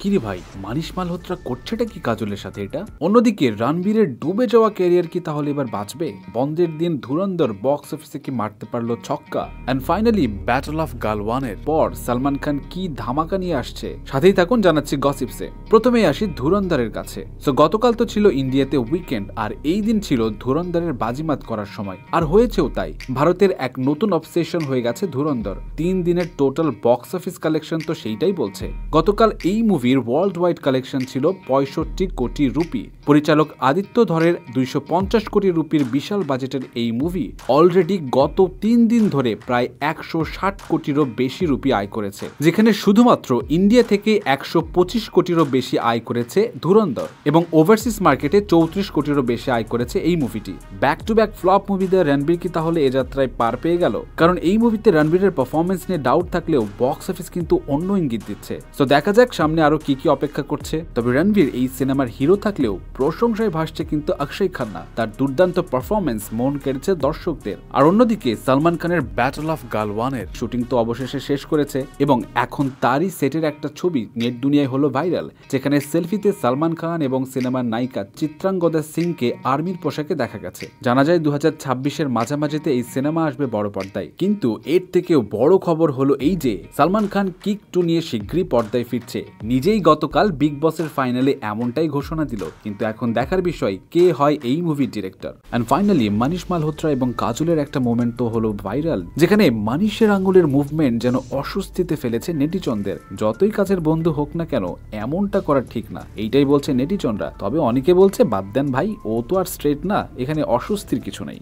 কিরে ভাই, মানিশ মালহোত্রা করছেটা কি কাজলের সাথে এটা? অন্যদিকে রণবীরের ডুবে যাওয়া ক্যারিয়ার কি তাহলে এবার বাঁচবে? বন্ধের দিন ধুরন্ধর বক্স অফিসে কি মারতে পারলো ছক্কা? এন্ড ফাইনালি ব্যাটল অফ গালওয়ানের পর সালমান খান কি ধামাকা নিয়ে আসছে? সাথেই থাকুন, জানাচ্ছি গসিপসে। প্রথমেই আসি ধুরন্ধরের কাছে। সো গতকাল তো ছিল ইন্ডিয়াতে উইকেন্ড, আর এই দিন ছিল ধুরন্ধরের বাজিমাত করার সময়, আর হয়েছেও তাই। ভারতের এক নতুন অবসেশন হয়ে গেছে ধুরন্ধর। 3 দিনের টোটাল বক্স অফিস কালেকশন তো সেইটাই বলছে। গতকাল এই মুভির ওয়ার্ল্ড ওয়াইড কালেকশন ছিল 65 কোটি রুপি। পরিচালক আদিত্য ধরের 250 কোটি রুপির বিশাল বাজেটের এই মুভি অলরেডি গত 3 দিন ধরে প্রায় 160 কোটিরও বেশি রুপি আয় করেছে, যেখানে শুধুমাত্র ইন্ডিয়া থেকে 125 কোটিরও বেশি আয় করেছে ধুরন্ধর, এবং ওভারসিজ মার্কেটে 34 কোটিরও বেশি আয় করেছে এই মুভিটি। ব্যাক টু ব্যাক ফ্লপ মুভিতে রণবীর কি তাহলে এ যাত্রায় পার পেয়ে গেল? কারণ এই মুভিতে রণবীরের পারফরমেন্স নিয়ে ডাউট থাকলেও বক্স অফিস কিন্তু অন্য ইঙ্গিত দিচ্ছে। তো দেখা যাক সামনে আরো কি কি অপেক্ষা করছে। তবে রণবীর এই সিনেমার হিরো থাকলেও প্রশংসায় ভাসছে কিন্তু অক্ষয় খান্না। তার দুর্দান্ত পারফরমেন্স মন কেড়েছে দর্শকদের। আর অন্যদিকে সালমান খানের ব্যাটল অফ গালওয়ানের শুটিং তো অবশেষে শেষ করেছে, এবং এখন তারই সেটের একটা ছবি নেট দুনিয়ায় হলো ভাইরাল, যেখানে সেলফিতে সালমান খান এবং সিনেমার নায়িকা চিত্রাঙ্গদা সিংকে আর্মির পোশাকে দেখা গেছে। জানা যায় 2026-এর মাঝামাঝিতে এই সিনেমা আসবে বড় পর্দায়। কিন্তু এর থেকেও বড় খবর হলো এই যে সালমান খান কিক 2 নিয়ে শীঘ্রই পর্দায় ফিরছে। নিজেই গতকাল বিগ বসের ফাইনালে এমনটাই ঘোষণা দিল। কিন্তু এখন দেখার বিষয় কে হয় এই মুভির director. And finally Manish Malhotra এবং কাজলের একটা মোমেন্ট তো হলো ভাইরাল, যেখানে মানিশের আঙ্গুলের মুভমেন্ট যেন অস্বস্তিতে ফেলেছে নেটিজনদের। যতই কাছের বন্ধু হোক না কেন, এমনটা করা ঠিক না, এইটাই বলছে নেটিজনরা। তবে অনেকে বলছে বাদ দেন ভাই, ও তো আর স্ট্রেট না, এখানে অস্বস্তির কিছু নেই।